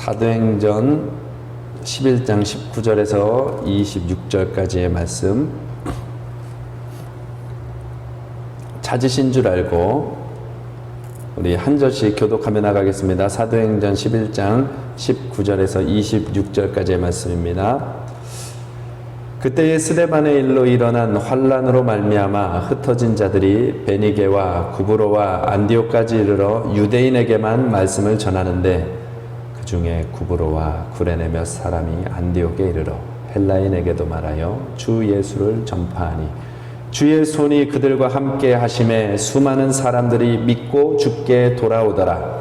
사도행전 11장 19절에서 26절까지의 말씀 찾으신 줄 알고 우리 한 절씩 교독하며 나가겠습니다. 사도행전 11장 19절에서 26절까지의 말씀입니다. 그때의 스데반의 일로 일어난 환란으로 말미암아 흩어진 자들이 베니게와 구브로와 안디옥까지 이르러 유대인에게만 말씀을 전하는데 그 중에 구브로와 구레네 몇 사람이 안디옥에 이르러 헬라인에게도 말하여 주 예수를 전파하니 주의 손이 그들과 함께 하심에 수많은 사람들이 믿고 주께 돌아오더라.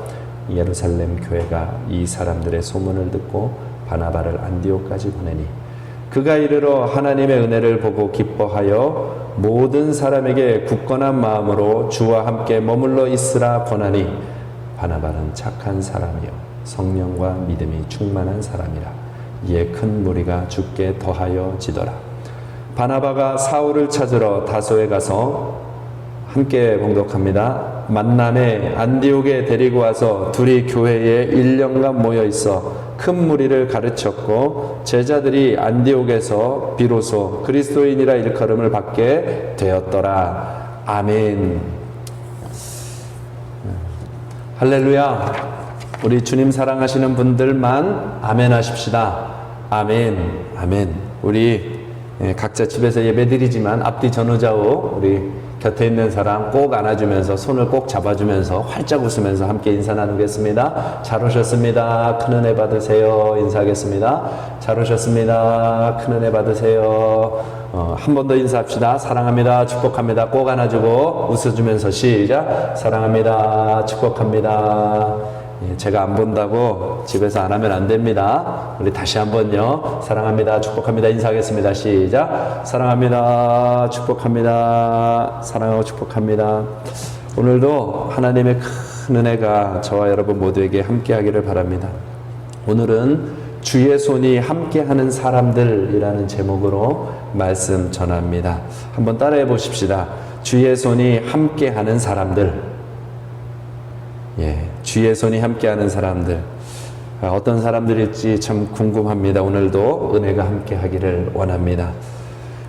예루살렘 교회가 이 사람들의 소문을 듣고 바나바를 안디옥까지 보내니 그가 이르러 하나님의 은혜를 보고 기뻐하여 모든 사람에게 굳건한 마음으로 주와 함께 머물러 있으라 권하니 바나바는 착한 사람이요 성령과 믿음이 충만한 사람이라. 이에 큰 무리가 주께 더하여 지더라. 바나바가 사울을 찾으러 다소에 가서 함께 봉독합니다. 만남에 안디옥에 데리고 와서 둘이 교회에 1년간 모여 있어 큰 무리를 가르쳤고 제자들이 안디옥에서 비로소 그리스도인이라 일컬음을 받게 되었더라. 아멘. 할렐루야. 우리 주님 사랑하시는 분들만 아멘 하십시다. 아멘. 아멘. 우리 각자 집에서 예배드리지만 앞뒤 전후좌우 우리 곁에 있는 사람 꼭 안아주면서 손을 꼭 잡아주면서 활짝 웃으면서 함께 인사 나누겠습니다. 잘 오셨습니다. 큰 은혜 받으세요. 인사하겠습니다. 잘 오셨습니다. 큰 은혜 받으세요. 한 번 더 인사합시다. 사랑합니다. 축복합니다. 꼭 안아주고 웃어주면서 시작. 사랑합니다. 축복합니다. 제가 안 본다고 집에서 안 하면 안 됩니다. 우리 다시 한번요. 사랑합니다. 축복합니다. 인사하겠습니다. 시작. 사랑합니다. 축복합니다. 사랑하고 축복합니다. 오늘도 하나님의 큰 은혜가 저와 여러분 모두에게 함께하기를 바랍니다. 오늘은 주의 손이 함께하는 사람들이라는 제목으로 말씀 전합니다. 한번 따라해 보십시다. 주의 손이 함께하는 사람들. 주의 손이 함께하는 사람들. 어떤 사람들일지 참 궁금합니다. 오늘도 은혜가 함께하기를 원합니다.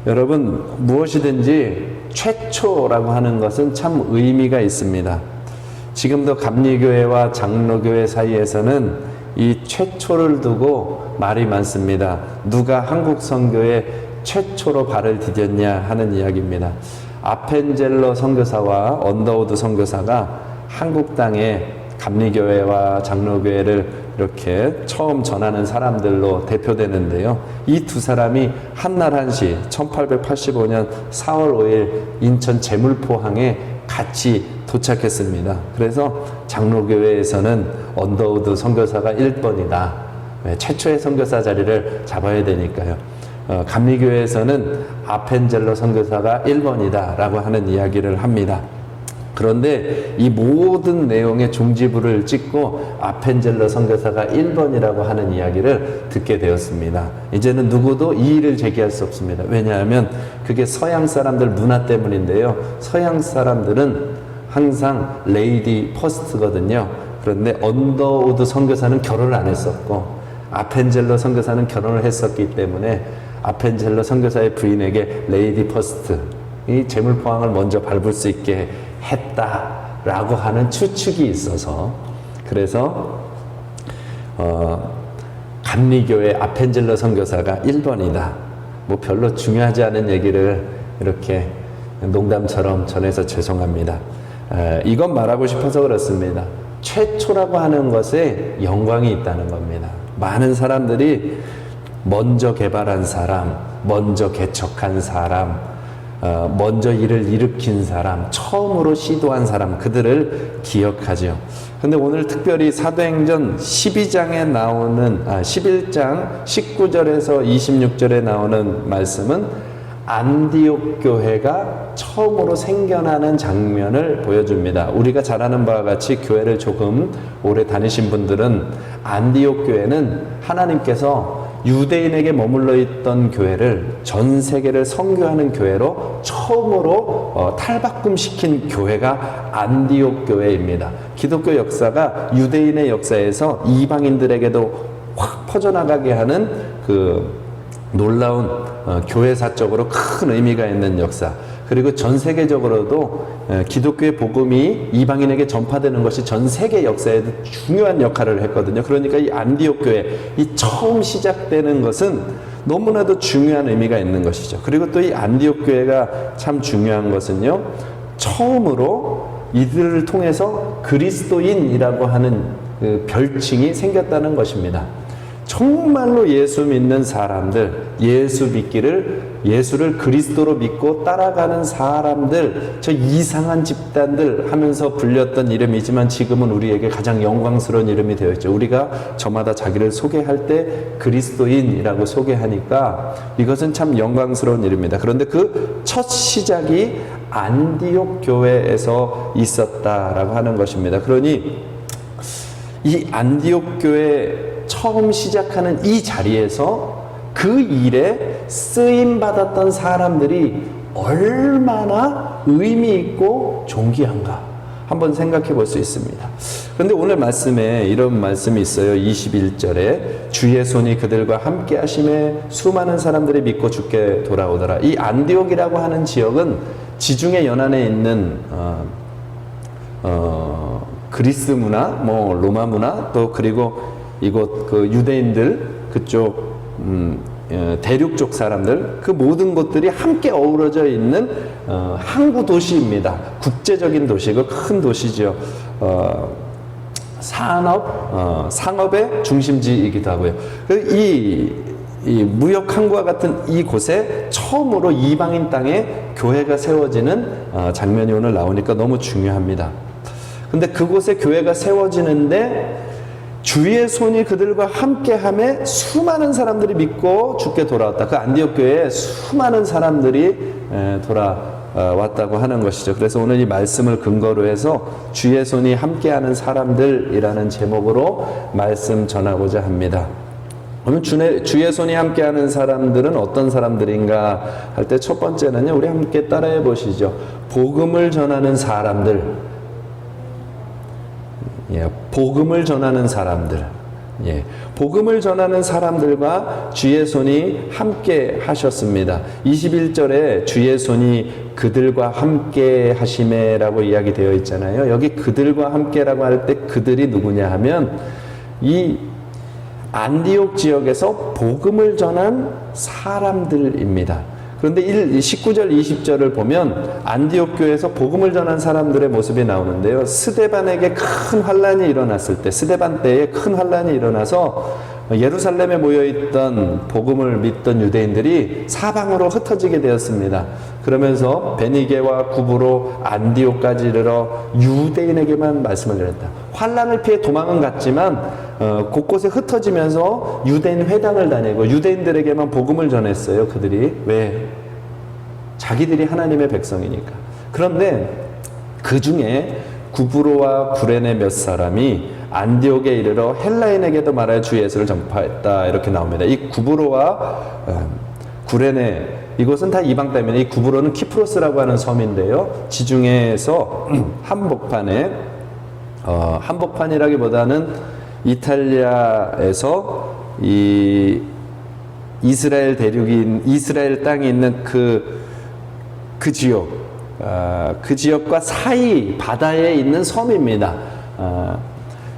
여러분, 무엇이든지 최초라고 하는 것은 참 의미가 있습니다. 지금도 감리교회와 장로교회 사이에서는 이 최초를 두고 말이 많습니다. 누가 한국 선교에 최초로 발을 디뎠냐 하는 이야기입니다. 아펜젤러 선교사와 언더우드 선교사가 한국 땅에 감리교회와 장로교회를 이렇게 처음 전하는 사람들로 대표되는데요. 이 두 사람이 한날 한시 1885년 4월 5일 인천 제물포항에 같이 도착했습니다. 그래서 장로교회에서는 언더우드 선교사가 1번이다. 최초의 선교사 자리를 잡아야 되니까요. 감리교회에서는 아펜젤러 선교사가 1번이다 라고 하는 이야기를 합니다. 그런데 이 모든 내용의 종지부를 찍고 아펜젤러 선교사가 1번이라고 하는 이야기를 듣게 되었습니다. 이제는 누구도 이의를 제기할 수 없습니다. 왜냐하면 그게 서양 사람들 문화 때문인데요. 서양 사람들은 항상 레이디 퍼스트거든요. 그런데 언더우드 선교사는 결혼을 안 했었고 아펜젤러 선교사는 결혼을 했었기 때문에 아펜젤러 선교사의 부인에게 레이디 퍼스트, 이 제물포항을 먼저 밟을 수 있게 했다라고 하는 추측이 있어서 그래서 감리교회 아펜젤러 선교사가 1번이다. 뭐 별로 중요하지 않은 얘기를 이렇게 농담처럼 전해서 죄송합니다. 이건 말하고 싶어서 그렇습니다. 최초라고 하는 것에 영광이 있다는 겁니다. 많은 사람들이 먼저 개발한 사람, 먼저 개척한 사람, 먼저 일을 일으킨 사람, 처음으로 시도한 사람, 그들을 기억하죠. 근데 오늘 특별히 사도행전 12장에 나오는 11장 19절에서 26절에 나오는 말씀은 안디옥 교회가 처음으로 생겨나는 장면을 보여줍니다. 우리가 잘 아는 바와 같이 교회를 조금 오래 다니신 분들은 안디옥 교회는 하나님께서 유대인에게 머물러 있던 교회를 전 세계를 선교하는 교회로 처음으로 탈바꿈시킨 교회가 안디옥 교회입니다. 기독교 역사가 유대인의 역사에서 이방인들에게도 확 퍼져나가게 하는 그 놀라운 교회사적으로 큰 의미가 있는 역사, 그리고 전 세계적으로도 기독교의 복음이 이방인에게 전파되는 것이 전 세계 역사에도 중요한 역할을 했거든요. 그러니까 이 안디옥 교회, 이 처음 시작되는 것은 너무나도 중요한 의미가 있는 것이죠. 그리고 또 이 안디옥 교회가 참 중요한 것은요, 처음으로 이들을 통해서 그리스도인이라고 하는 그 별칭이 생겼다는 것입니다. 정말로 예수 믿는 사람들, 예수를 그리스도로 믿고 따라가는 사람들, 저 이상한 집단들 하면서 불렸던 이름이지만 지금은 우리에게 가장 영광스러운 이름이 되어 있죠. 우리가 저마다 자기를 소개할 때 그리스도인이라고 소개하니까 이것은 참 영광스러운 이름입니다. 그런데 그 첫 시작이 안디옥 교회에서 있었다라고 하는 것입니다. 그러니 이 안디옥 교회 처음 시작하는 이 자리에서 그 일에 쓰임받았던 사람들이 얼마나 의미 있고 존귀한가 한번 생각해 볼 수 있습니다. 그런데 오늘 말씀에 이런 말씀이 있어요. 21절에 주의 손이 그들과 함께 하심에 수많은 사람들이 믿고 주께 돌아오더라. 이 안디옥이라고 하는 지역은 지중해 연안에 있는 그리스 문화, 로마 문화, 또 그리고 이곳 그 유대인들 그쪽 대륙 쪽 사람들, 그 모든 것들이 함께 어우러져 있는 항구 도시입니다. 국제적인 도시고 큰 도시죠. 상업의 중심지이기도 하고요. 이 무역 항구와 같은 이곳에 처음으로 이방인 땅에 교회가 세워지는 장면이 오늘 나오니까 너무 중요합니다. 근데 그곳에 교회가 세워지는데 주의 손이 그들과 함께함에 수많은 사람들이 믿고 주께 돌아왔다. 그 안디옥 교회에 수많은 사람들이 돌아왔다고 하는 것이죠. 그래서 오늘 이 말씀을 근거로 해서 주의 손이 함께하는 사람들이라는 제목으로 말씀 전하고자 합니다. 오늘 주의 손이 함께하는 사람들은 어떤 사람들인가 할 때 첫 번째는요, 우리 함께 따라해 보시죠. 복음을 전하는 사람들. 복음을 전하는 사람들. 복음을 전하는 사람들과 주의 손이 함께 하셨습니다. 21절에 주의 손이 그들과 함께 하심에라고 이야기되어 있잖아요. 여기 그들과 함께라고 할 때 그들이 누구냐 하면 이 안디옥 지역에서 복음을 전한 사람들입니다. 그런데 19절 20절을 보면 안디옥 교회에서 복음을 전한 사람들의 모습이 나오는데요. 스데반에게 큰 환란이 일어났을 때, 스데반 때에 큰 환란이 일어나서 예루살렘에 모여있던 복음을 믿던 유대인들이 사방으로 흩어지게 되었습니다. 그러면서 베니게와 구브로 안디옥까지 이르러 유대인에게만 말씀을 전했다. 환란을 피해 도망은 갔지만 곳곳에 흩어지면서 유대인 회당을 다니고 유대인들에게만 복음을 전했어요. 그들이. 왜? 자기들이 하나님의 백성이니까. 그런데 그 중에 구브로와 구레네 몇 사람이 안디옥에 이르러 헬라인에게도 말하여 주 예수를 전파했다. 이렇게 나옵니다. 이 구브로와 구레네, 이곳은 다 이방 땅입니다. 이 구브로는 키프로스라고 하는 섬인데요. 지중해에서 한복판이라기보다는 이탈리아에서 이 이스라엘 대륙인 이스라엘 땅에 있는 그 지역, 그 지역과 사이 바다에 있는 섬입니다.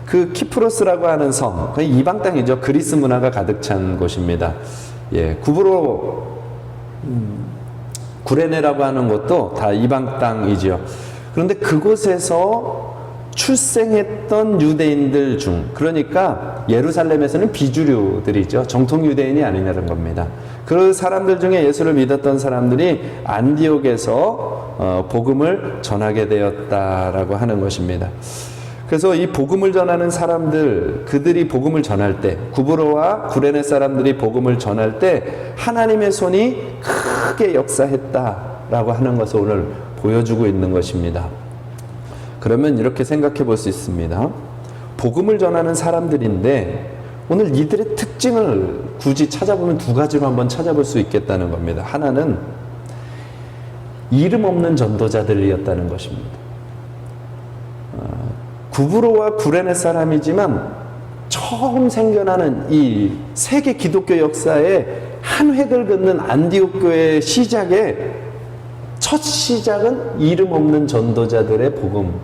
그 키프로스라고 하는 섬, 거의 이방 땅이죠. 그리스 문화가 가득 찬 곳입니다. 구브로, 구레네라고 하는 것도 다 이방 땅이죠. 그런데 그곳에서 출생했던 유대인들 중, 그러니까 예루살렘에서는 비주류들이죠. 정통 유대인이 아니라는 겁니다. 그 사람들 중에 예수를 믿었던 사람들이 안디옥에서 복음을 전하게 되었다라고 하는 것입니다. 그래서 이 복음을 전하는 사람들, 그들이 복음을 전할 때, 구브로와 구레네 사람들이 복음을 전할 때 하나님의 손이 크게 역사했다라고 하는 것을 오늘 보여주고 있는 것입니다. 그러면 이렇게 생각해 볼 수 있습니다. 복음을 전하는 사람들인데 오늘 이들의 특징을 굳이 찾아보면 두 가지로 한번 찾아볼 수 있겠다는 겁니다. 하나는 이름 없는 전도자들이었다는 것입니다. 구브로와 구레네 사람이지만 처음 생겨나는 이 세계 기독교 역사의 한 획을 긋는 안디옥 교회의 시작에 첫 시작은 이름 없는 전도자들의 복음,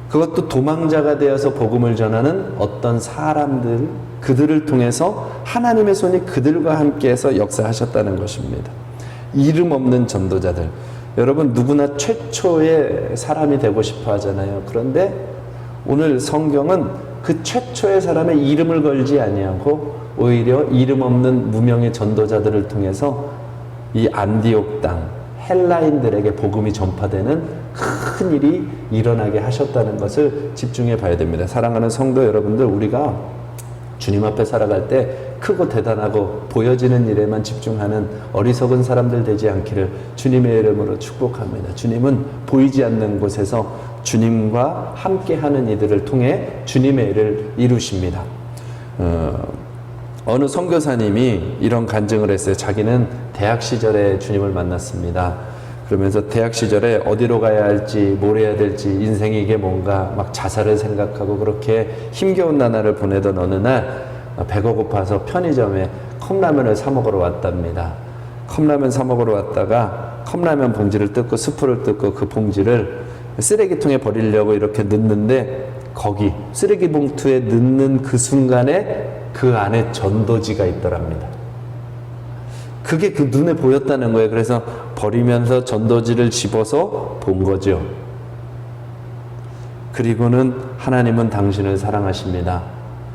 그것도 도망자가 되어서 복음을 전하는 어떤 사람들, 그들을 통해서 하나님의 손이 그들과 함께해서 역사하셨다는 것입니다. 이름 없는 전도자들. 여러분 누구나 최초의 사람이 되고 싶어 하잖아요. 그런데 오늘 성경은 그 최초의 사람의 이름을 걸지 아니하고 오히려 이름 없는 무명의 전도자들을 통해서 이 안디옥 땅 헬라인들에게 복음이 전파되는 큰 일이 일어나게 하셨다는 것을 집중해 봐야 됩니다. 사랑하는 성도 여러분들, 우리가 주님 앞에 살아갈 때 크고 대단하고 보여지는 일에만 집중하는 어리석은 사람들 되지 않기를 주님의 이름으로 축복합니다. 주님은 보이지 않는 곳에서 주님과 함께하는 이들을 통해 주님의 일을 이루십니다. 어느 선교사님이 이런 간증을 했어요. 자기는 대학 시절에 주님을 만났습니다. 그러면서 대학 시절에 어디로 가야 할지, 뭘 해야 될지, 인생이 이게 뭔가 막 자살을 생각하고 그렇게 힘겨운 나날을 보내던 어느 날 배가 고파서 편의점에 컵라면을 사 먹으러 왔답니다. 컵라면 사 먹으러 왔다가 컵라면 봉지를 뜯고 스프를 뜯고 그 봉지를 쓰레기통에 버리려고 이렇게 넣는데 거기 쓰레기 봉투에 넣는 그 순간에 그 안에 전도지가 있더랍니다. 그게 그 눈에 보였다는 거예요. 그래서 버리면서 전도지를 집어서 본 거죠. 그리고는 하나님은 당신을 사랑하십니다.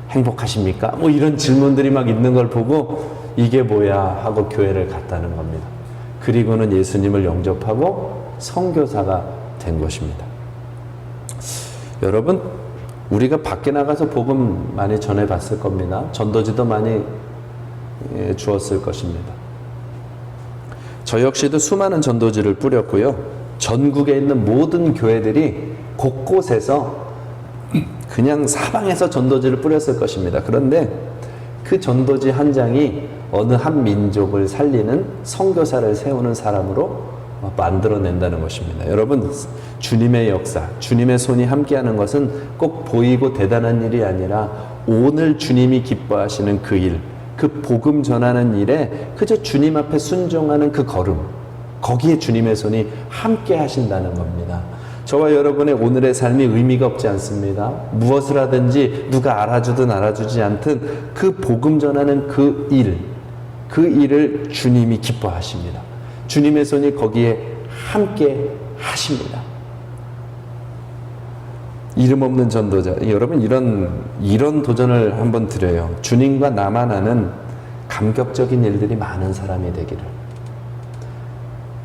행복하십니까? 뭐 이런 질문들이 막 있는 걸 보고 이게 뭐야 하고 교회를 갔다는 겁니다. 그리고는 예수님을 영접하고 선교사가 된 것입니다. 여러분, 우리가 밖에 나가서 복음 많이 전해봤을 겁니다. 전도지도 많이 주었을 것입니다. 저 역시도 수많은 전도지를 뿌렸고요. 전국에 있는 모든 교회들이 곳곳에서 그냥 사방에서 전도지를 뿌렸을 것입니다. 그런데 그 전도지 한 장이 어느 한 민족을 살리는 선교사를 세우는 사람으로 만들어낸다는 것입니다. 여러분, 주님의 역사, 주님의 손이 함께하는 것은 꼭 보이고 대단한 일이 아니라 오늘 주님이 기뻐하시는 그 일, 그 복음 전하는 일에 그저 주님 앞에 순종하는 그 걸음, 거기에 주님의 손이 함께 하신다는 겁니다. 저와 여러분의 오늘의 삶이 의미가 없지 않습니다. 무엇을 하든지 누가 알아주든 알아주지 않든 그 복음 전하는 그 일, 그 일을 주님이 기뻐하십니다. 주님의 손이 거기에 함께 하십니다. 이름 없는 전도자. 여러분, 이런 도전을 한번 드려요. 주님과 나만 아는 감격적인 일들이 많은 사람이 되기를.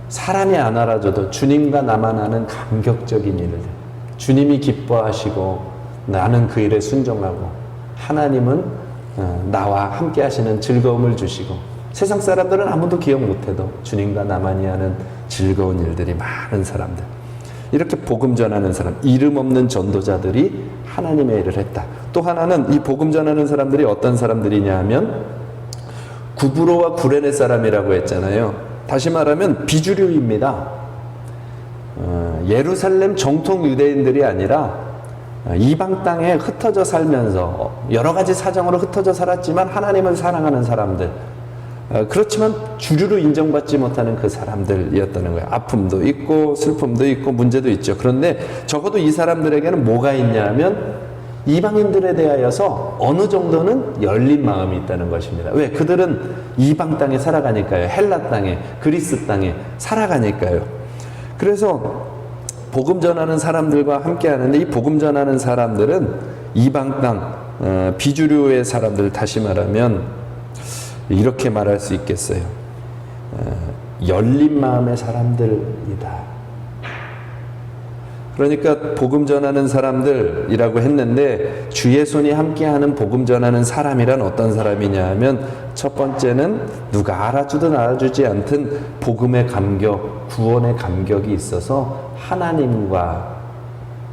사람이 안 알아줘도 주님과 나만 아는 감격적인 일들. 주님이 기뻐하시고 나는 그 일에 순종하고 하나님은 나와 함께 하시는 즐거움을 주시고 세상 사람들은 아무도 기억 못해도 주님과 나만이 하는 즐거운 일들이 많은 사람들. 이렇게 복음 전하는 사람, 이름 없는 전도자들이 하나님의 일을 했다. 또 하나는 이 복음 전하는 사람들이 어떤 사람들이냐 하면 구브로와 구레네 사람이라고 했잖아요. 다시 말하면 비주류입니다. 예루살렘 정통 유대인들이 아니라 이방 땅에 흩어져 살면서 여러 가지 사정으로 흩어져 살았지만 하나님을 사랑하는 사람들, 그렇지만 주류로 인정받지 못하는 그 사람들이었다는 거예요. 아픔도 있고 슬픔도 있고 문제도 있죠. 그런데 적어도 이 사람들에게는 뭐가 있냐 하면 이방인들에 대하여서 어느 정도는 열린 마음이 있다는 것입니다. 왜? 그들은 이방 땅에 살아가니까요. 헬라 땅에, 그리스 땅에 살아가니까요. 그래서 복음 전하는 사람들과 함께 하는데 이 복음 전하는 사람들은 이방 땅, 비주류의 사람들, 다시 말하면 이렇게 말할 수 있겠어요. 열린 마음의 사람들이다. 그러니까 복음 전하는 사람들이라고 했는데 주의 손이 함께하는 복음 전하는 사람이란 어떤 사람이냐 하면 첫 번째는 누가 알아주든 알아주지 않든 복음의 감격, 구원의 감격이 있어서 하나님과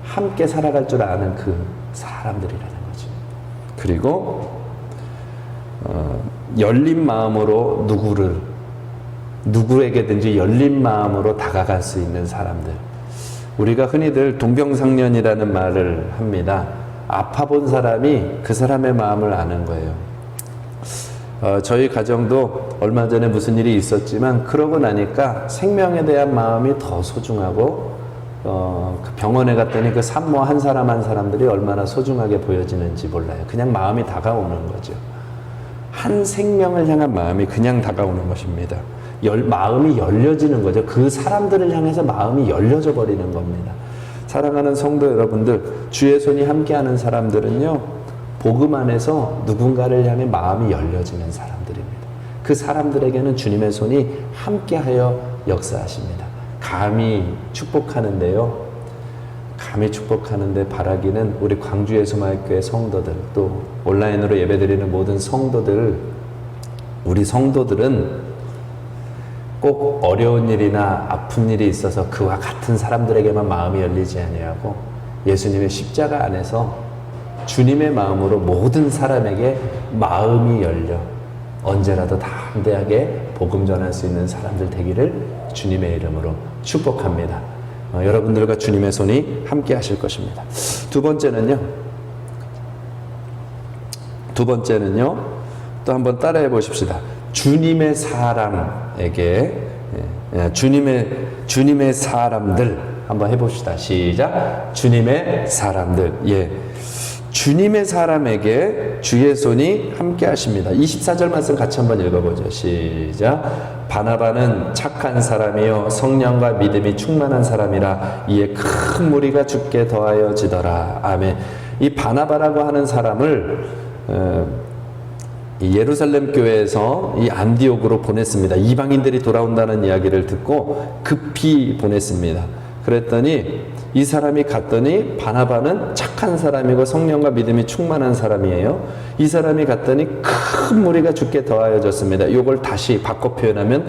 함께 살아갈 줄 아는 그 사람들이라는 거죠. 그리고 열린 마음으로 누구에게든지 열린 마음으로 다가갈 수 있는 사람들. 우리가 흔히들 동병상련이라는 말을 합니다. 아파본 사람이 그 사람의 마음을 아는 거예요. 저희 가정도 얼마 전에 무슨 일이 있었지만 그러고 나니까 생명에 대한 마음이 더 소중하고 그 병원에 갔더니 그 산모 한 사람 한 사람들이 얼마나 소중하게 보여지는지 몰라요. 그냥 마음이 다가오는 거죠. 한 생명을 향한 마음이 그냥 다가오는 것입니다. 마음이 열려지는 거죠. 그 사람들을 향해서 마음이 열려져 버리는 겁니다. 사랑하는 성도 여러분들, 주의 손이 함께하는 사람들은요, 복음 안에서 누군가를 향해 마음이 열려지는 사람들입니다. 그 사람들에게는 주님의 손이 함께하여 역사하십니다. 감히 축복하는데요, 감히 축복하는데 바라기는 우리 광주 예수마을교회 성도들, 또 온라인으로 예배드리는 모든 성도들, 우리 성도들은 꼭 어려운 일이나 아픈 일이 있어서 그와 같은 사람들에게만 마음이 열리지 아니하고 예수님의 십자가 안에서 주님의 마음으로 모든 사람에게 마음이 열려 언제라도 담대하게 복음 전할 수 있는 사람들 되기를 주님의 이름으로 축복합니다. 여러분들과 주님의 손이 함께 하실 것입니다. 두 번째는요, 또 한번 따라해 보십시다. 주님의 사람에게, 주님의 사람들 한번 해봅시다. 시작. 주님의 사람들. 예. 주님의 사람에게 주의 손이 함께 하십니다. 24절 말씀 같이 한번 읽어보죠. 시작. 바나바는 착한 사람이요 성령과 믿음이 충만한 사람이라 이에 큰 무리가 죽게 더하여지더라. 아멘. 이 바나바라고 하는 사람을 이 예루살렘 교회에서 이 안디옥으로 보냈습니다. 이방인들이 돌아온다는 이야기를 듣고 급히 보냈습니다. 그랬더니 이 사람이 갔더니 바나바는 착한 사람이고 성령과 믿음이 충만한 사람이에요. 이 사람이 갔더니 큰 무리가 죽게 더하여졌습니다. 이걸 다시 바꿔 표현하면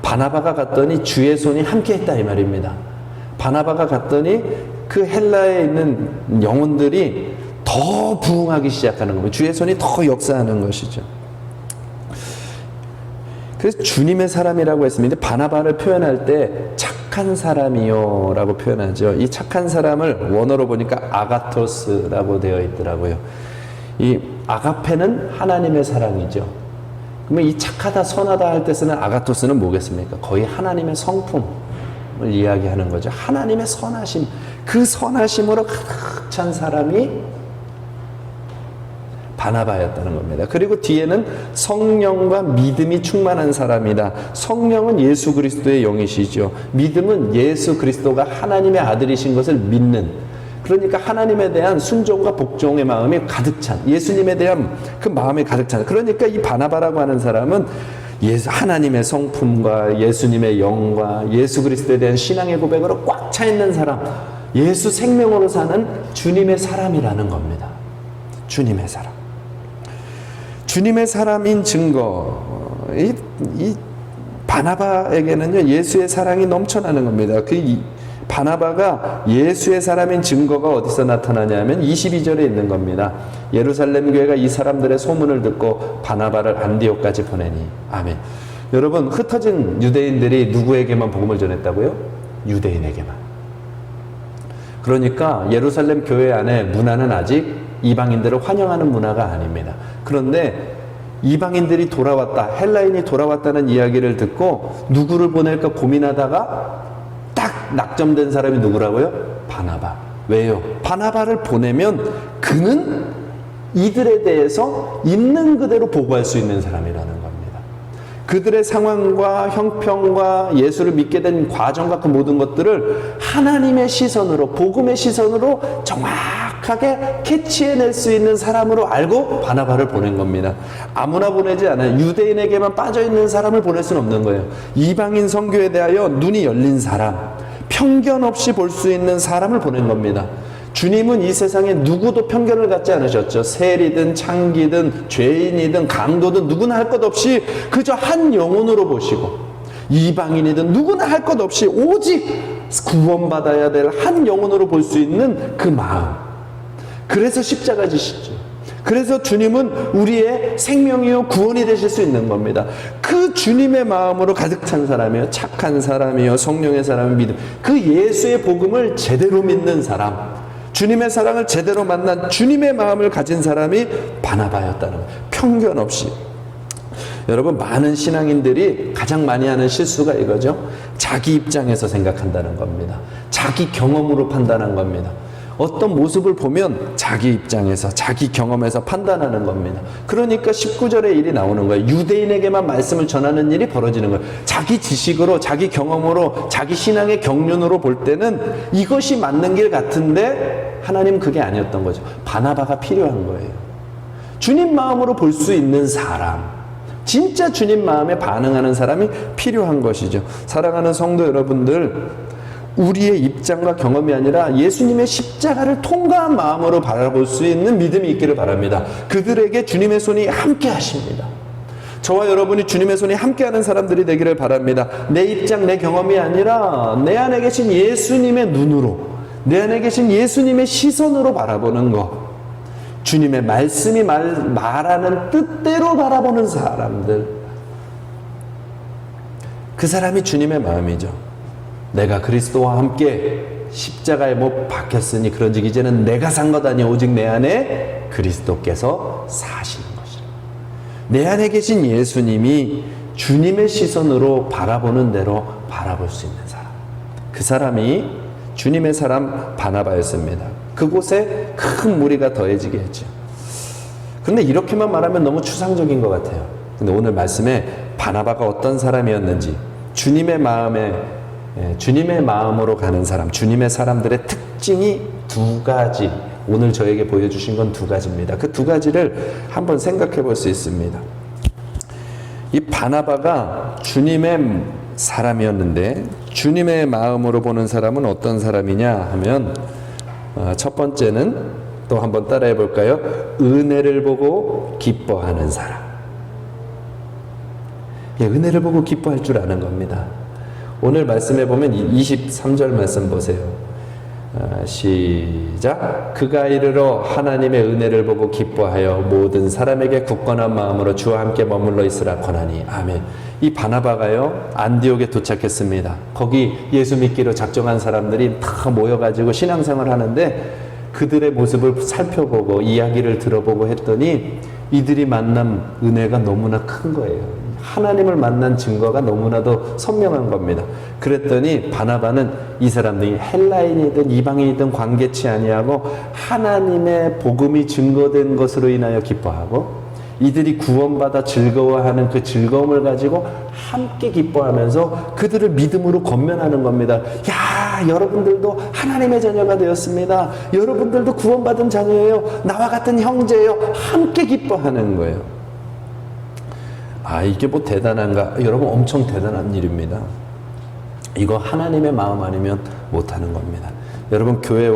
바나바가 갔더니 주의 손이 함께 했다 이 말입니다. 바나바가 갔더니 그 헬라에 있는 영혼들이 더 부흥하기 시작하는 겁니다. 주의 손이 더 역사하는 것이죠. 그래서 주님의 사람이라고 했습니다. 바나바를 표현할 때 착한 사람이요 라고 표현하죠. 이 착한 사람을 원어로 보니까 아가토스라고 되어 있더라고요. 이 아가페는 하나님의 사랑이죠. 그러면 이 착하다 선하다 할 때 쓰는 아가토스는 뭐겠습니까? 거의 하나님의 성품을 이야기하는 거죠. 하나님의 선하심, 그 선하심으로 가득 찬 사람이 바나바였다는 겁니다. 그리고 뒤에는 성령과 믿음이 충만한 사람이다. 성령은 예수 그리스도의 영이시죠. 믿음은 예수 그리스도가 하나님의 아들이신 것을 믿는, 그러니까 하나님에 대한 순종과 복종의 마음이 가득 찬, 예수님에 대한 그 마음이 가득 찬, 그러니까 이 바나바라고 하는 사람은 하나님의 성품과 예수님의 영과 예수 그리스도에 대한 신앙의 고백으로 꽉 차 있는 사람, 예수 생명으로 사는 주님의 사람이라는 겁니다. 주님의 사람. 주님의 사람인 증거, 이 바나바에게는요 예수의 사랑이 넘쳐나는 겁니다. 그 바나바가 예수의 사람인 증거가 어디서 나타나냐면 22절에 있는 겁니다. 예루살렘 교회가 이 사람들의 소문을 듣고 바나바를 안디옥까지 보내니. 아멘. 여러분, 흩어진 유대인들이 누구에게만 복음을 전했다고요? 유대인에게만. 그러니까 예루살렘 교회 안에 문화는 아직 이방인들을 환영하는 문화가 아닙니다. 그런데 이방인들이 돌아왔다, 헬라인이 돌아왔다는 이야기를 듣고 누구를 보낼까 고민하다가 딱 낙점된 사람이 누구라고요? 바나바. 왜요? 바나바를 보내면 그는 이들에 대해서 있는 그대로 보고할 수 있는 사람이라는 겁니다. 그들의 상황과 형편과 예수를 믿게 된 과정과 그 모든 것들을 하나님의 시선으로, 복음의 시선으로 정확하게 캐치해낼 수 있는 사람으로 알고 바나바를 보낸 겁니다. 아무나 보내지 않아요. 유대인에게만 빠져있는 사람을 보낼 수는 없는 거예요. 이방인 선교에 대하여 눈이 열린 사람, 편견 없이 볼 수 있는 사람을 보낸 겁니다. 주님은 이 세상에 누구도 편견을 갖지 않으셨죠. 세리든 창기든 죄인이든 강도든 누구나 할 것 없이 그저 한 영혼으로 보시고, 이방인이든 누구나 할 것 없이 오직 구원받아야 될 한 영혼으로 볼 수 있는 그 마음. 그래서 십자가 지시죠. 그래서 주님은 우리의 생명이요 구원이 되실 수 있는 겁니다. 그 주님의 마음으로 가득 찬 사람이요, 착한 사람이요, 성령의 사람을 믿음, 그 예수의 복음을 제대로 믿는 사람, 주님의 사랑을 제대로 만난 주님의 마음을 가진 사람이 바나바였다는 거예요. 편견 없이. 여러분, 많은 신앙인들이 가장 많이 하는 실수가 이거죠. 자기 입장에서 생각한다는 겁니다. 자기 경험으로 판단한 겁니다. 어떤 모습을 보면 자기 입장에서, 자기 경험에서 판단하는 겁니다. 그러니까 19절에 일이 나오는 거예요. 유대인에게만 말씀을 전하는 일이 벌어지는 거예요. 자기 지식으로, 자기 경험으로, 자기 신앙의 경륜으로 볼 때는 이것이 맞는 길 같은데 하나님은 그게 아니었던 거죠. 바나바가 필요한 거예요. 주님 마음으로 볼 수 있는 사람, 진짜 주님 마음에 반응하는 사람이 필요한 것이죠. 사랑하는 성도 여러분들, 우리의 입장과 경험이 아니라 예수님의 십자가를 통과한 마음으로 바라볼 수 있는 믿음이 있기를 바랍니다. 그들에게 주님의 손이 함께 하십니다. 저와 여러분이 주님의 손이 함께하는 사람들이 되기를 바랍니다. 내 입장, 내 경험이 아니라 내 안에 계신 예수님의 눈으로, 내 안에 계신 예수님의 시선으로 바라보는 것, 주님의 말씀이 말하는 뜻대로 바라보는 사람들, 그 사람이 주님의 마음이죠. 내가 그리스도와 함께 십자가에 못 박혔으니 그런즉 이제는 내가 산 것 아니요 오직 내 안에 그리스도께서 사시는 것이라. 내 안에 계신 예수님이 주님의 시선으로 바라보는 대로 바라볼 수 있는 사람, 그 사람이 주님의 사람 바나바였습니다. 그곳에 큰 무리가 더해지게 했죠. 그런데 이렇게만 말하면 너무 추상적인 것 같아요. 근데 오늘 말씀에 바나바가 어떤 사람이었는지, 주님의 마음으로 가는 사람, 주님의 사람들의 특징이 두 가지, 오늘 저에게 보여주신 건 두 가지입니다. 그 두 가지를 한번 생각해 볼 수 있습니다. 이 바나바가 주님의 사람이었는데 주님의 마음으로 보는 사람은 어떤 사람이냐 하면, 첫 번째는 또 한번 따라해 볼까요? 은혜를 보고 기뻐하는 사람. 은혜를 보고 기뻐할 줄 아는 겁니다. 오늘 말씀해 보면 23절 말씀 보세요. 시작. 그가 이르러 하나님의 은혜를 보고 기뻐하여 모든 사람에게 굳건한 마음으로 주와 함께 머물러 있으라 권하니. 아멘. 이 바나바가요, 안디옥에 도착했습니다. 거기 예수 믿기로 작정한 사람들이 다 모여가지고 신앙생활 하는데 그들의 모습을 살펴보고 이야기를 들어보고 했더니 이들이 만난 은혜가 너무나 큰 거예요. 하나님을 만난 증거가 너무나도 선명한 겁니다. 그랬더니 바나바는 이 사람들이 헬라인이든 이방인이든 관계치 아니하고 하나님의 복음이 증거된 것으로 인하여 기뻐하고, 이들이 구원받아 즐거워하는 그 즐거움을 가지고 함께 기뻐하면서 그들을 믿음으로 권면하는 겁니다. 야, 여러분들도 하나님의 자녀가 되었습니다. 여러분들도 구원받은 자녀예요. 나와 같은 형제예요. 함께 기뻐하는 거예요. 이게 뭐 대단한가? 여러분, 엄청 대단한 일입니다. 이거 하나님의 마음 아니면 못하는 겁니다. 여러분, 교회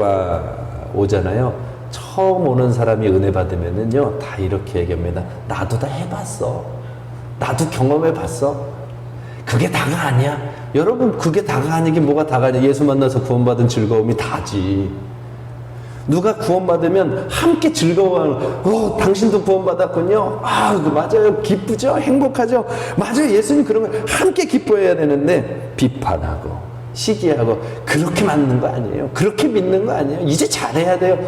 오잖아요. 처음 오는 사람이 은혜 받으면은요, 다 이렇게 얘기합니다. 나도 다 해봤어. 나도 경험해봤어. 그게 다가 아니야. 여러분, 그게 다가 아니긴 뭐가 다가 아니야. 예수 만나서 구원받은 즐거움이 다지. 누가 구원받으면 함께 즐거워하는, 당신도 구원받았군요. 맞아요. 기쁘죠? 행복하죠? 맞아요. 예수님 그러면 함께 기뻐해야 되는데, 비판하고, 시기하고, 그렇게 맞는 거 아니에요. 그렇게 믿는 거 아니에요. 이제 잘해야 돼요.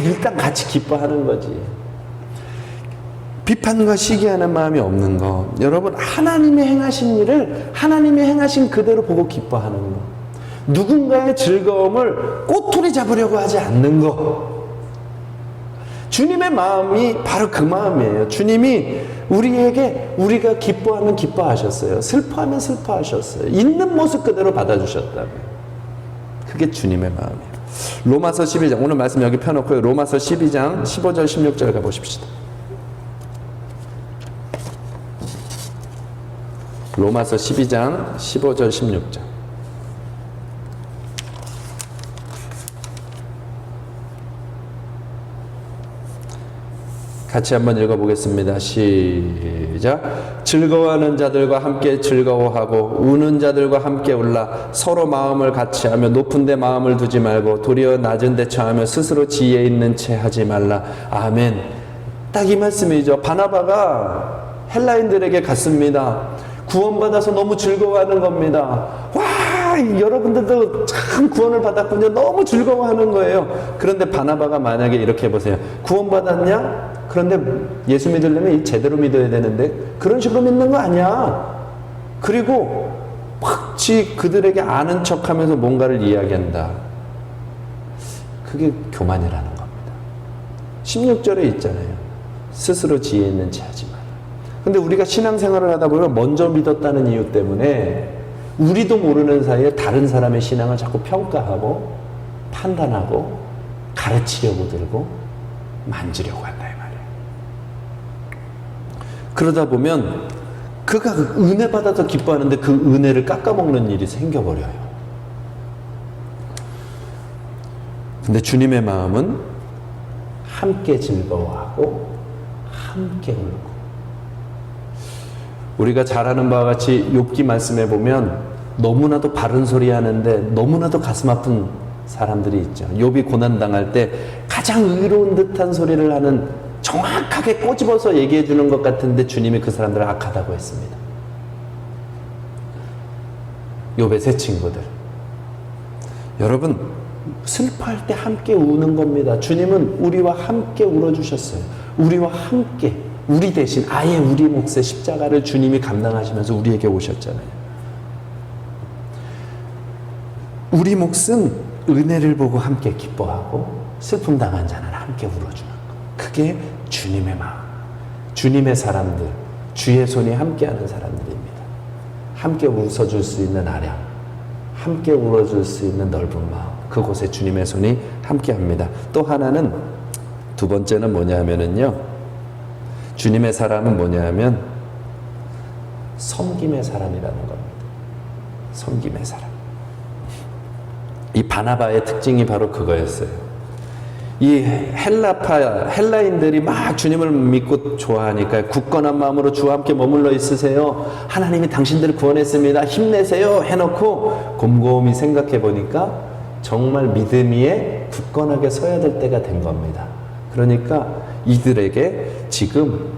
일단 같이 기뻐하는 거지. 비판과 시기하는 마음이 없는 거. 여러분, 하나님의 행하신 일을 하나님의 행하신 그대로 보고 기뻐하는 거. 누군가의 즐거움을 꼬투리 잡으려고 하지 않는 거. 주님의 마음이 바로 그 마음이에요. 주님이 우리에게, 우리가 기뻐하면 기뻐하셨어요. 슬퍼하면 슬퍼하셨어요. 있는 모습 그대로 받아주셨다고요. 그게 주님의 마음이에요. 로마서 12장, 오늘 말씀 여기 펴놓고요. 로마서 12장 15절 16절 가보십시다. 로마서 12장 15절 16절. 같이 한번 읽어보겠습니다. 시작. 즐거워하는 자들과 함께 즐거워하고 우는 자들과 함께 울라. 서로 마음을 같이 하며 높은 데 마음을 두지 말고 도리어 낮은 데 처하며 스스로 지혜 있는 채 하지 말라. 아멘. 딱 이 말씀이죠. 바나바가 헬라인들에게 갔습니다. 구원받아서 너무 즐거워하는 겁니다. 와, 여러분들도 참 구원을 받았군요. 너무 즐거워하는 거예요. 그런데 바나바가 만약에 이렇게 해보세요. 구원받았냐? 그런데 예수 믿으려면 제대로 믿어야 되는데 그런 식으로 믿는 거 아니야. 그리고 확지 그들에게 아는 척하면서 뭔가를 이야기한다. 그게 교만이라는 겁니다. 16절에 있잖아요. 스스로 지혜 있는 체 하지 마라. 근데 우리가 신앙생활을 하다 보면 먼저 믿었다는 이유 때문에 우리도 모르는 사이에 다른 사람의 신앙을 자꾸 평가하고 판단하고 가르치려고 들고 만지려고 한다 이 말이에요. 그러다 보면 그가 은혜 받아서 기뻐하는데 그 은혜를 깎아먹는 일이 생겨버려요. 근데 주님의 마음은 함께 즐거워하고 함께 울고, 우리가 잘 아는 바와 같이 욥기 말씀에 보면 너무나도 바른 소리 하는데 너무나도 가슴 아픈 사람들이 있죠. 욥이 고난당할 때 가장 의로운 듯한 소리를 하는, 정확하게 꼬집어서 얘기해 주는 것 같은데 주님이 그 사람들을 악하다고 했습니다. 욥의 세 친구들. 여러분, 슬퍼할 때 함께 우는 겁니다. 주님은 우리와 함께 울어주셨어요. 우리와 함께, 우리 대신 아예 우리 몫의 십자가를 주님이 감당하시면서 우리에게 오셨잖아요. 우리 몫은 은혜를 보고 함께 기뻐하고 슬픔 당한 자는 함께 울어주는 것. 그게 주님의 마음, 주님의 사람들, 주의 손이 함께하는 사람들입니다. 함께 웃어줄 수 있는 아량, 함께 울어줄 수 있는 넓은 마음, 그곳에 주님의 손이 함께합니다. 또 하나는, 두 번째는 뭐냐 하면은요, 주님의 사람은 뭐냐 하면 섬김의 사람이라는 겁니다. 섬김의 사람. 이 바나바의 특징이 바로 그거였어요. 이 헬라인들이 막 주님을 믿고 좋아하니까 굳건한 마음으로 주와 함께 머물러 있으세요. 하나님이 당신들을 구원했습니다. 힘내세요. 해놓고 곰곰이 생각해 보니까 정말 믿음 위에 굳건하게 서야 될 때가 된 겁니다. 그러니까 이들에게 지금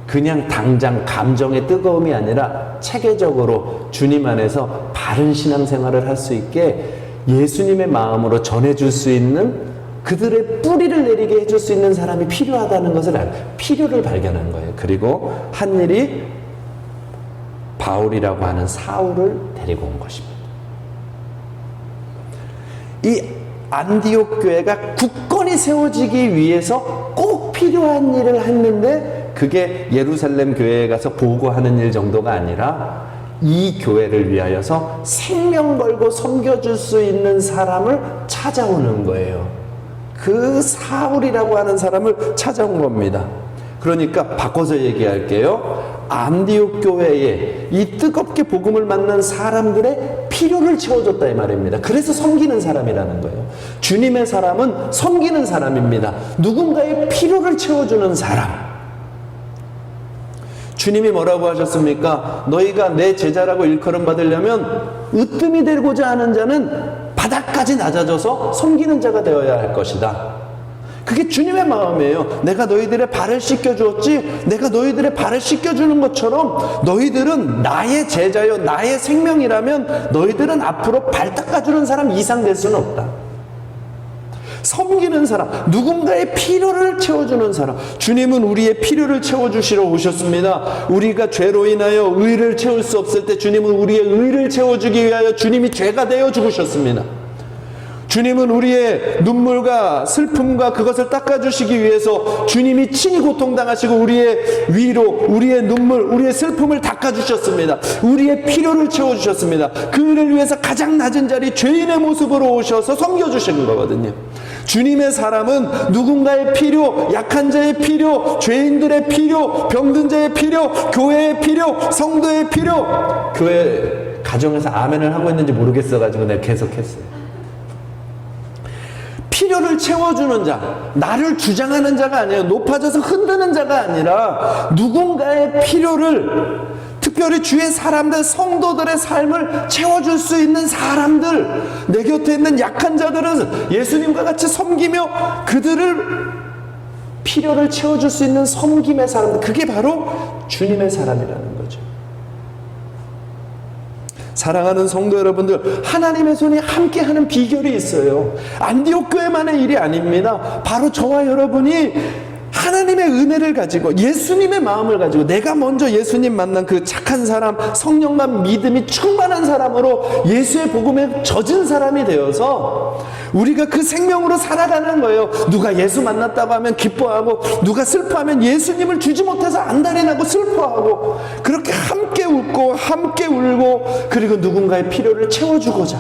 그냥 당장 감정의 뜨거움이 아니라 체계적으로 주님 안에서 바른 신앙생활을 할 수 있게 예수님의 마음으로 전해줄 수 있는, 그들의 뿌리를 내리게 해줄 수 있는 사람이 필요하다는 것을 필요를 발견한 거예요. 그리고 한 일이 바울이라고 하는 사울을 데리고 온 것입니다. 이 안디옥 교회가 굳건히 세워지기 위해서 꼭 필요한 일을 했는데, 그게 예루살렘 교회에 가서 보고하는 일 정도가 아니라 이 교회를 위하여서 생명 걸고 섬겨줄 수 있는 사람을 찾아오는 거예요. 그 사울이라고 하는 사람을 찾아온 겁니다. 그러니까 바꿔서 얘기할게요. 안디옥 교회에 이 뜨겁게 복음을 만난 사람들의 필요를 채워줬다 이 말입니다. 그래서 섬기는 사람이라는 거예요. 주님의 사람은 섬기는 사람입니다. 누군가의 필요를 채워주는 사람. 주님이 뭐라고 하셨습니까? 너희가 내 제자라고 일컬음 받으려면 으뜸이 되고자 하는 자는 바닥까지 낮아져서 섬기는 자가 되어야 할 것이다. 그게 주님의 마음이에요. 내가 너희들의 발을 씻겨주었지, 내가 너희들의 발을 씻겨주는 것처럼 너희들은 나의 제자요, 나의 생명이라면 너희들은 앞으로 발 닦아주는 사람 이상 될 수는 없다. 섬기는 사람, 누군가의 필요를 채워주는 사람. 주님은 우리의 필요를 채워주시러 오셨습니다. 우리가 죄로 인하여 의를 채울 수 없을 때 주님은 우리의 의를 채워주기 위하여 주님이 죄가 되어 죽으셨습니다. 주님은 우리의 눈물과 슬픔과 그것을 닦아주시기 위해서 주님이 친히 고통당하시고 우리의 위로, 우리의 눈물, 우리의 슬픔을 닦아주셨습니다. 우리의 필요를 채워주셨습니다. 그 일을 위해서 가장 낮은 자리 죄인의 모습으로 오셔서 섬겨주시는 거거든요. 주님의 사람은 누군가의 필요, 약한 자의 필요, 죄인들의 필요, 병든 자의 필요, 교회의 필요, 성도의 필요. 교회 가정에서 아멘을 하고 있는지 모르겠어가지고 내가 계속했어요. 필요를 채워주는 자, 나를 주장하는 자가 아니에요. 높아져서 흔드는 자가 아니라 누군가의 필요를, 특별히 주의 사람들, 성도들의 삶을 채워줄 수 있는 사람들, 내 곁에 있는 약한 자들은 예수님과 같이 섬기며 그들을 필요를 채워줄 수 있는 섬김의 사람, 그게 바로 주님의 사람이라는 거죠. 사랑하는 성도 여러분들, 하나님의 손이 함께하는 비결이 있어요. 안디옥 교회만의 일이 아닙니다. 바로 저와 여러분이 하나님의 은혜를 가지고 예수님의 마음을 가지고 내가 먼저 예수님 만난 그 착한 사람, 성령과 믿음이 충만한 사람으로 예수의 복음에 젖은 사람이 되어서 우리가 그 생명으로 살아가는 거예요. 누가 예수 만났다고 하면 기뻐하고, 누가 슬퍼하면 예수님을 주지 못해서 안달이 나고 슬퍼하고, 그렇게 함께 웃고 함께 울고, 그리고 누군가의 필요를 채워주고자,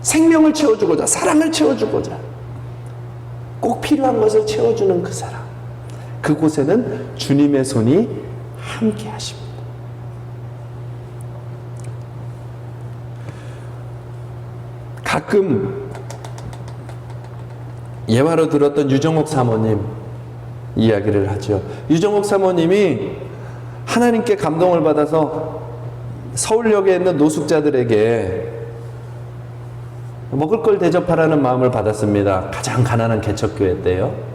생명을 채워주고자, 사랑을 채워주고자, 꼭 필요한 것을 채워주는 그 사람, 그곳에는 주님의 손이 함께 하십니다. 가끔 예화로 들었던 유정옥 사모님 이야기를 하죠. 유정옥 사모님이 하나님께 감동을 받아서 서울역에 있는 노숙자들에게 먹을 걸 대접하라는 마음을 받았습니다. 가장 가난한 개척교회 때요.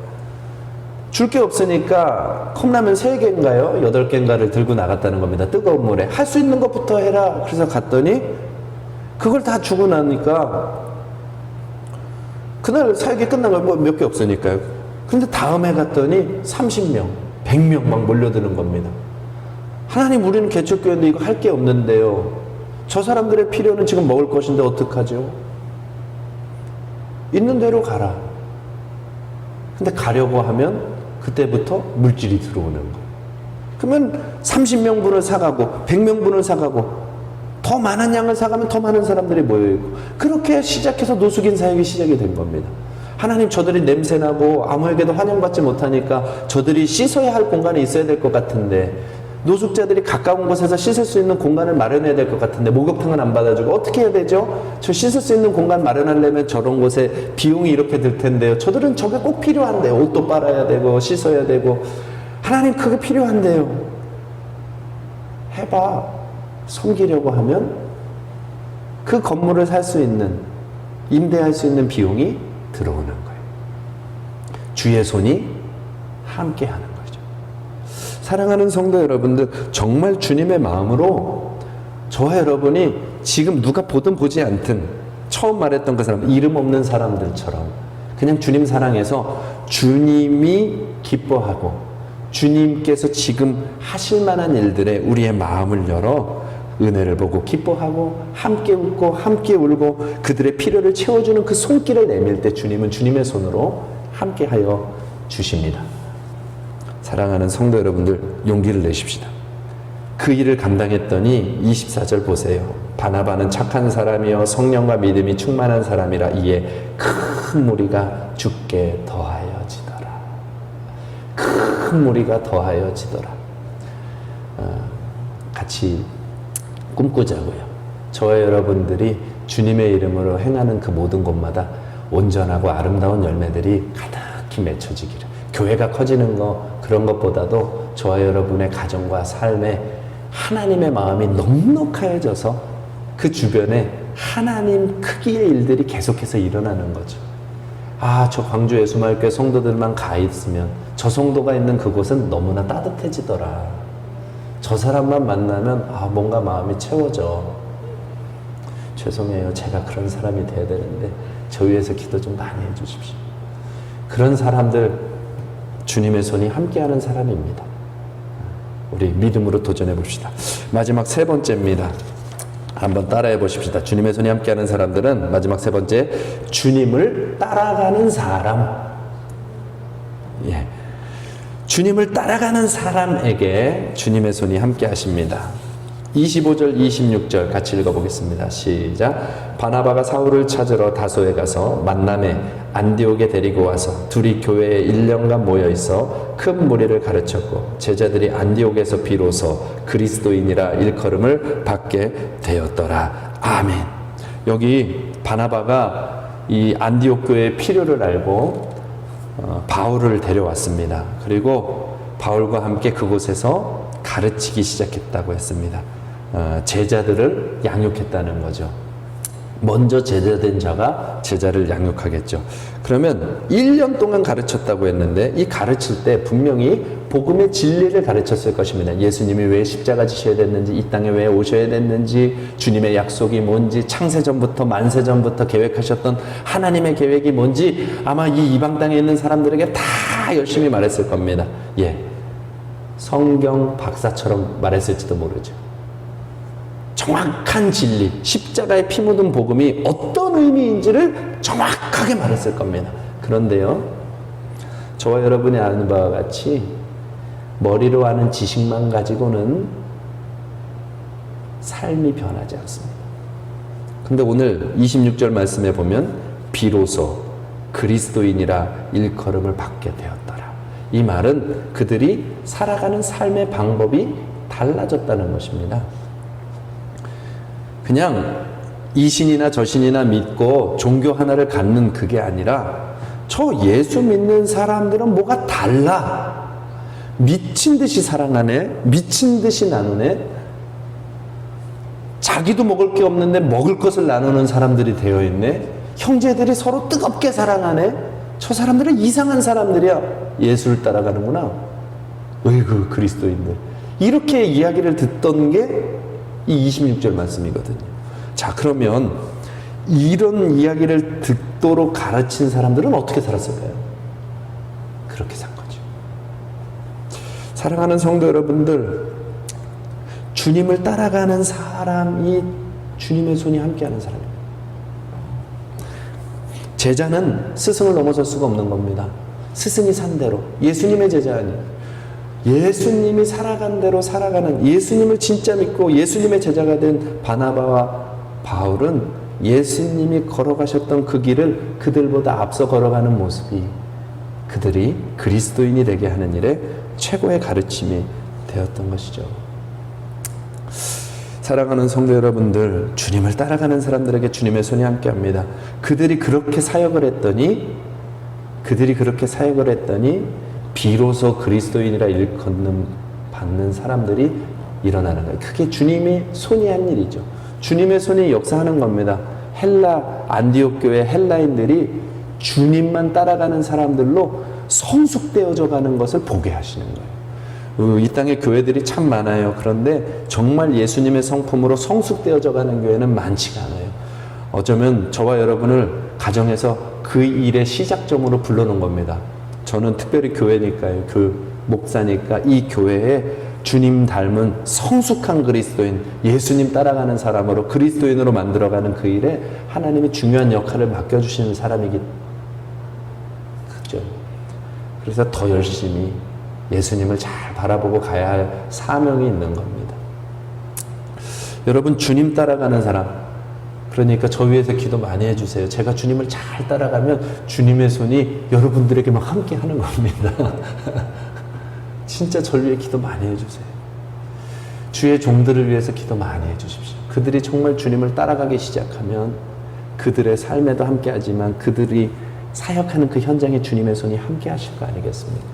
줄 게 없으니까 컵라면 3개인가요? 8개인가를 들고 나갔다는 겁니다. 뜨거운 물에. 할 수 있는 것부터 해라. 그래서 갔더니 그걸 다 주고 나니까 그날 사역이 끝난 거 뭐 몇 개 없으니까요. 근데 다음에 갔더니 30명, 100명 막 몰려드는 겁니다. 하나님, 우리는 개척교회인데 이거 할 게 없는데요. 저 사람들의 필요는 지금 먹을 것인데 어떡하죠? 있는 대로 가라. 근데 가려고 하면 그때부터 물질이 들어오는 거예요. 그러면 30명분을 사가고 100명분을 사가고 더 많은 양을 사가면 더 많은 사람들이 모여있고, 그렇게 시작해서 노숙인 사역이 시작이 된 겁니다. 하나님, 저들이 냄새나고 아무에게도 환영받지 못하니까 저들이 씻어야 할 공간이 있어야 될 것 같은데, 노숙자들이 가까운 곳에서 씻을 수 있는 공간을 마련해야 될 것 같은데 목욕탕은 안 받아주고 어떻게 해야 되죠? 저 씻을 수 있는 공간 마련하려면 저런 곳에 비용이 이렇게 들 텐데요. 저들은 저게 꼭 필요한데요. 옷도 빨아야 되고 씻어야 되고. 하나님, 그게 필요한데요. 해봐. 섬기려고 하면 그 건물을 살 수 있는, 임대할 수 있는 비용이 들어오는 거예요. 주의 손이 함께하는 거예요. 사랑하는 성도 여러분들, 정말 주님의 마음으로 저와 여러분이 지금 누가 보든 보지 않든 처음 말했던 그 사람, 이름 없는 사람들처럼 그냥 주님 사랑해서 주님이 기뻐하고 주님께서 지금 하실 만한 일들에 우리의 마음을 열어 은혜를 보고 기뻐하고 함께 웃고 함께 울고 그들의 필요를 채워주는 그 손길을 내밀 때 주님은 주님의 손으로 함께하여 주십니다. 사랑하는 성도 여러분들, 용기를 내십시다. 그 일을 감당했더니 24절 보세요. 바나바는 착한 사람이요 성령과 믿음이 충만한 사람이라 이에 큰 무리가 주께 더하여지더라. 큰 무리가 더하여지더라. 같이 꿈꾸자고요. 저와 여러분들이 주님의 이름으로 행하는 그 모든 곳마다 온전하고 아름다운 열매들이 가득히 맺혀지기를. 교회가 커지는 거, 그런 것보다도 저와 여러분의 가정과 삶에 하나님의 마음이 넉넉하여져서 그 주변에 하나님 크기의 일들이 계속해서 일어나는 거죠. 아, 저 광주 예수마을교회 성도들만 가 있으면 저 성도가 있는 그곳은 너무나 따뜻해지더라. 저 사람만 만나면 뭔가 마음이 채워져. 죄송해요. 제가 그런 사람이 돼야 되는데 저 위해서 기도 좀 많이 해주십시오. 그런 사람들, 주님의 손이 함께하는 사람입니다. 우리 믿음으로 도전해 봅시다. 마지막 3번째입니다. 한번 따라해 보십시다. 주님의 손이 함께하는 사람들은 마지막 3번째, 주님을 따라가는 사람. 예, 주님을 따라가는 사람에게 주님의 손이 함께하십니다. 25절 26절 같이 읽어보겠습니다. 시작. 바나바가 사울을 찾으러 다소에 가서 만남에 안디옥에 데리고 와서 둘이 교회에 1년간 모여있어 큰 무리를 가르쳤고 제자들이 안디옥에서 비로소 그리스도인이라 일컬음을 받게 되었더라. 아멘. 여기 바나바가 이 안디옥 교회의 필요를 알고 바울을 데려왔습니다. 그리고 바울과 함께 그곳에서 가르치기 시작했다고 했습니다. 제자들을 양육했다는 거죠. 먼저 제자된 자가 제자를 양육하겠죠. 그러면 1년 동안 가르쳤다고 했는데 이 가르칠 때 분명히 복음의 진리를 가르쳤을 것입니다. 예수님이 왜 십자가 지셔야 됐는지, 이 땅에 왜 오셔야 됐는지, 주님의 약속이 뭔지, 창세전부터 만세전부터 계획하셨던 하나님의 계획이 뭔지 아마 이 이방 땅에 있는 사람들에게 다 열심히 말했을 겁니다. 예, 성경 박사처럼 말했을지도 모르죠. 정확한 진리, 십자가에 피 묻은 복음이 어떤 의미인지를 정확하게 말했을 겁니다. 그런데요, 저와 여러분이 아는 바와 같이 머리로 아는 지식만 가지고는 삶이 변하지 않습니다. 근데 오늘 26절 말씀에 보면 비로소 그리스도인이라 일컬음을 받게 되었더라. 이 말은 그들이 살아가는 삶의 방법이 달라졌다는 것입니다. 그냥 이 신이나 저 신이나 믿고 종교 하나를 갖는 그게 아니라 저 예수 믿는 사람들은 뭐가 달라. 미친 듯이 사랑하네. 미친 듯이 나누네. 자기도 먹을 게 없는데 먹을 것을 나누는 사람들이 되어 있네. 형제들이 서로 뜨겁게 사랑하네. 저 사람들은 이상한 사람들이야. 예수를 따라가는구나. 으이구, 그리스도인들. 이렇게 이야기를 듣던 게 이 26절 말씀이거든요. 자, 그러면 이런 이야기를 듣도록 가르친 사람들은 어떻게 살았을까요? 그렇게 산 거죠. 사랑하는 성도 여러분들, 주님을 따라가는 사람이 주님의 손이 함께하는 사람입니다. 제자는 스승을 넘어설 수가 없는 겁니다. 스승이 산 대로, 예수님의 제자 아니에요. 예수님이 살아간 대로 살아가는, 예수님을 진짜 믿고 예수님의 제자가 된 바나바와 바울은 예수님이 걸어가셨던 그 길을 그들보다 앞서 걸어가는 모습이 그들이 그리스도인이 되게 하는 일에 최고의 가르침이 되었던 것이죠. 사랑하는 성도 여러분들, 주님을 따라가는 사람들에게 주님의 손이 함께합니다. 그들이 그렇게 사역을 했더니 비로소 그리스도인이라 일컫는 받는 사람들이 일어나는 거예요. 그게 주님의 손이 한 일이죠. 주님의 손이 역사하는 겁니다. 안디옥 교회 헬라인들이 주님만 따라가는 사람들로 성숙되어져 가는 것을 보게 하시는 거예요. 이 땅에 교회들이 참 많아요. 그런데 정말 예수님의 성품으로 성숙되어져 가는 교회는 많지가 않아요. 어쩌면 저와 여러분을 가정에서 그 일의 시작점으로 불러놓은 겁니다. 저는 특별히 교회니까요. 목사니까 이 교회에 주님 닮은 성숙한 그리스도인, 예수님 따라가는 사람으로 그리스도인으로 만들어가는 그 일에 하나님이 중요한 역할을 맡겨주시는 사람이기 때문이죠. 그래서 더 열심히 예수님을 잘 바라보고 가야 할 사명이 있는 겁니다. 여러분, 주님 따라가는 사람, 그러니까 저 위해서 기도 많이 해주세요. 제가 주님을 잘 따라가면 주님의 손이 여러분들에게 막 함께 하는 겁니다. 진짜 저를 위해 기도 많이 해주세요. 주의 종들을 위해서 기도 많이 해주십시오. 그들이 정말 주님을 따라가기 시작하면 그들의 삶에도 함께 하지만 그들이 사역하는 그 현장에 주님의 손이 함께 하실 거 아니겠습니까?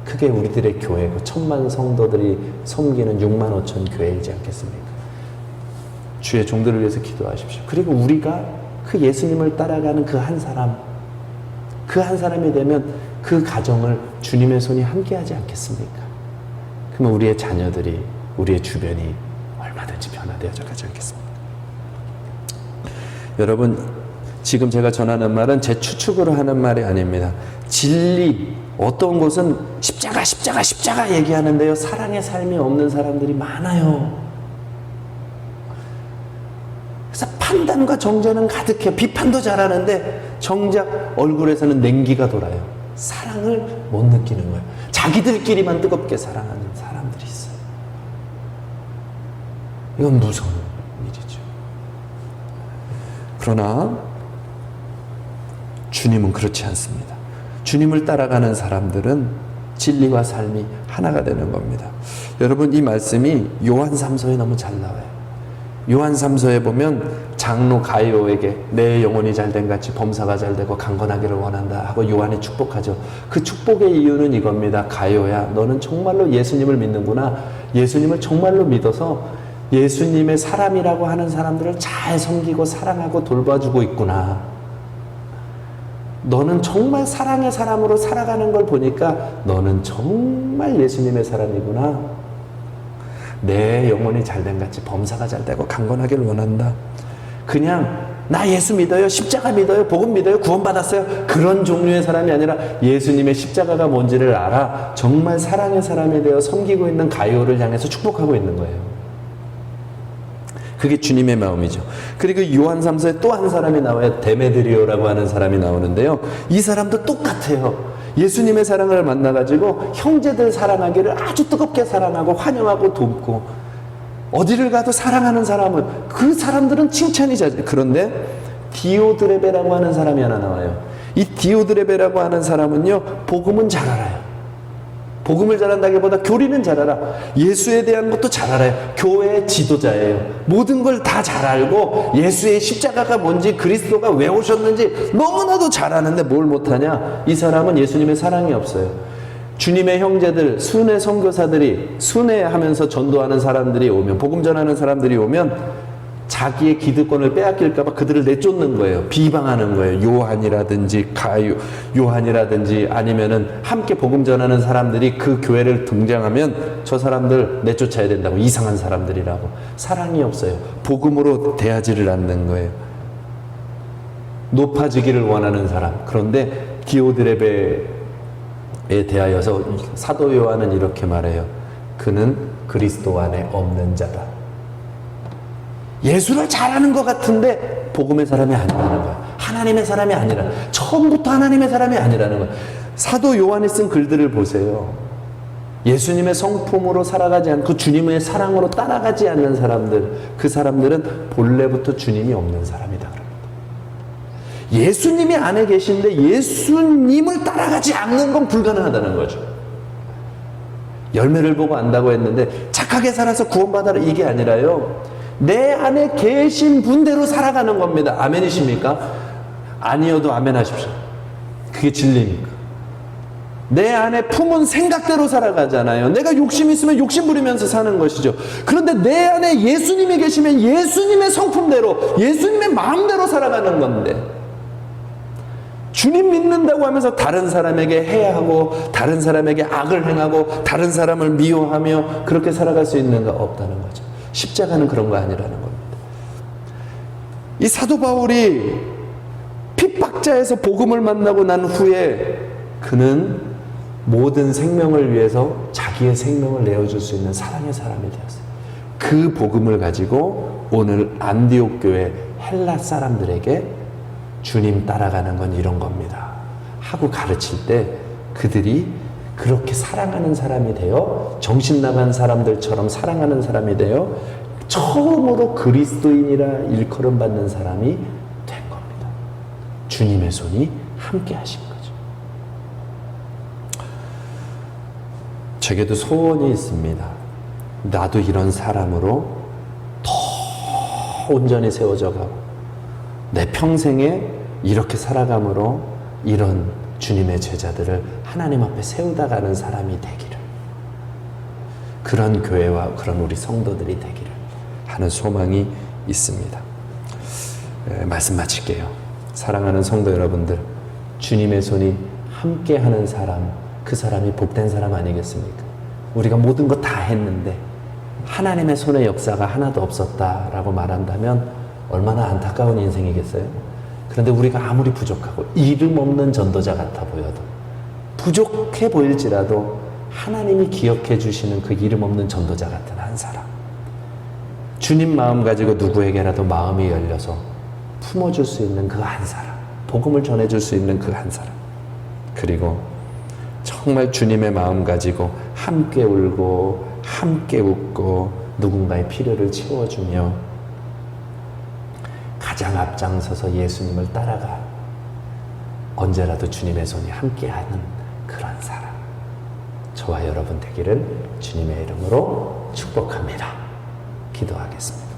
그게 우리들의 교회고 1000만 성도들이 섬기는 6만 5천 교회이지 않겠습니까? 주의 종들을 위해서 기도하십시오. 그리고 우리가 그 예수님을 따라가는 그 한 사람이 되면 그 가정을 주님의 손이 함께하지 않겠습니까? 그러면 우리의 자녀들이, 우리의 주변이 얼마든지 변화되어져 가지 않겠습니까? 여러분, 지금 제가 전하는 말은 제 추측으로 하는 말이 아닙니다. 진리, 어떤 곳은 십자가 얘기하는데요, 사랑의 삶이 없는 사람들이 많아요. 그래서 판단과 정죄는 가득해요. 비판도 잘하는데 정작 얼굴에서는 냉기가 돌아요. 사랑을 못 느끼는 거예요. 자기들끼리만 뜨겁게 사랑하는 사람들이 있어요. 이건 무서운 일이죠. 그러나 주님은 그렇지 않습니다. 주님을 따라가는 사람들은 진리와 삶이 하나가 되는 겁니다. 여러분, 이 말씀이 요한 3서에 너무 잘 나와요. 요한 3서에 보면 장로 가이오에게 내 영혼이 잘된 같이 범사가 잘되고 강건하기를 원한다 하고 요한이 축복하죠. 그 축복의 이유는 이겁니다. 가이오야, 너는 정말로 예수님을 믿는구나. 예수님을 정말로 믿어서 예수님의 사람이라고 하는 사람들을 잘 섬기고 사랑하고 돌봐주고 있구나. 너는 정말 사랑의 사람으로 살아가는 걸 보니까 너는 정말 예수님의 사람이구나. 내 영혼이 잘된 같이 범사가 잘되고 강건하기를 원한다. 그냥 나 예수 믿어요, 십자가 믿어요, 복음 믿어요, 구원받았어요, 그런 종류의 사람이 아니라 예수님의 십자가가 뭔지를 알아 정말 사랑의 사람이 되어 섬기고 있는 가요를 향해서 축복하고 있는 거예요. 그게 주님의 마음이죠. 그리고 요한 3서에 또 한 사람이 나와요. 데메드리오라고 하는 사람이 나오는데요. 이 사람도 똑같아요. 예수님의 사랑을 만나가지고 형제들 사랑하기를 아주 뜨겁게 사랑하고 환영하고 돕고, 어디를 가도 사랑하는 사람은 그 사람들은 칭찬이 잦아요. 그런데 디오드레베라고 하는 사람이 하나 나와요. 이 디오드레베라고 하는 사람은요, 복음은 잘 알아요. 복음을 잘한다기보다 교리는 잘 알아. 예수에 대한 것도 잘 알아요. 교회의 지도자예요. 모든 걸 다 잘 알고 예수의 십자가가 뭔지, 그리스도가 왜 오셨는지 너무나도 잘 아는데 뭘 못하냐? 이 사람은 예수님의 사랑이 없어요. 주님의 형제들, 순회 선교사들이, 순회하면서 전도하는 사람들이 오면, 복음 전하는 사람들이 오면 자기의 기득권을 빼앗길까 봐 그들을 내쫓는 거예요. 비방하는 거예요. 요한이라든지 요한이라든지 아니면은 함께 복음 전하는 사람들이 그 교회를 등장하면 저 사람들 내쫓아야 된다고, 이상한 사람들이라고. 사랑이 없어요. 복음으로 대하지를 않는 거예요. 높아지기를 원하는 사람. 그런데 디오드레베에 대하여서 사도 요한은 이렇게 말해요. 그는 그리스도 안에 없는 자다. 예수를 잘하는 것 같은데 복음의 사람이 아니라는 거야. 하나님의 사람이 아니라, 처음부터 하나님의 사람이 아니라는 거야. 사도 요한이 쓴 글들을 보세요. 예수님의 성품으로 살아가지 않고 주님의 사랑으로 따라가지 않는 사람들, 그 사람들은 본래부터 주님이 없는 사람이다. 예수님이 안에 계신데 예수님을 따라가지 않는 건 불가능하다는 거죠. 열매를 보고 안다고 했는데 착하게 살아서 구원받아라, 이게 아니라요, 내 안에 계신 분대로 살아가는 겁니다. 아멘이십니까? 아니어도 아멘 하십시오. 그게 진리입니까? 내 안에 품은 생각대로 살아가잖아요. 내가 욕심 있으면 욕심 부리면서 사는 것이죠. 그런데 내 안에 예수님이 계시면 예수님의 성품대로, 예수님의 마음대로 살아가는 건데, 주님 믿는다고 하면서 다른 사람에게 해하고 다른 사람에게 악을 행하고 다른 사람을 미워하며 그렇게 살아갈 수 있는가? 없다는 거죠. 십자가는 그런 거 아니라는 겁니다. 이 사도 바울이 핍박자에서 복음을 만나고 난 후에 그는 모든 생명을 위해서 자기의 생명을 내어줄 수 있는 사랑의 사람이 되었어요. 그 복음을 가지고 오늘 안디옥 교회 헬라 사람들에게 주님 따라가는 건 이런 겁니다 하고 가르칠 때 그들이 그렇게 사랑하는 사람이 되어, 정신 나간 사람들처럼 사랑하는 사람이 되어 처음으로 그리스도인이라 일컬음 받는 사람이 된 겁니다. 주님의 손이 함께 하신 거죠. 제게도 소원이 있습니다. 나도 이런 사람으로 더 온전히 세워져 가고 내 평생에 이렇게 살아감으로 이런 주님의 제자들을 하나님 앞에 세우다 가는 사람이 되기를, 그런 교회와 그런 우리 성도들이 되기를 하는 소망이 있습니다. 말씀 마칠게요. 사랑하는 성도 여러분들, 주님의 손이 함께하는 사람, 그 사람이 복된 사람 아니겠습니까? 우리가 모든 거 다 했는데 하나님의 손의 역사가 하나도 없었다라고 말한다면 얼마나 안타까운 인생이겠어요? 그런데 우리가 아무리 부족하고 이름 없는 전도자 같아 보여도, 부족해 보일지라도 하나님이 기억해 주시는 그 이름 없는 전도자 같은 한 사람, 주님 마음 가지고 누구에게라도 마음이 열려서 품어줄 수 있는 그 한 사람, 복음을 전해줄 수 있는 그 한 사람, 그리고 정말 주님의 마음 가지고 함께 울고 함께 웃고 누군가의 필요를 채워주며 가장 앞장서서 예수님을 따라가 언제라도 주님의 손이 함께하는 그런 사람, 저와 여러분 되기를 주님의 이름으로 축복합니다. 기도하겠습니다.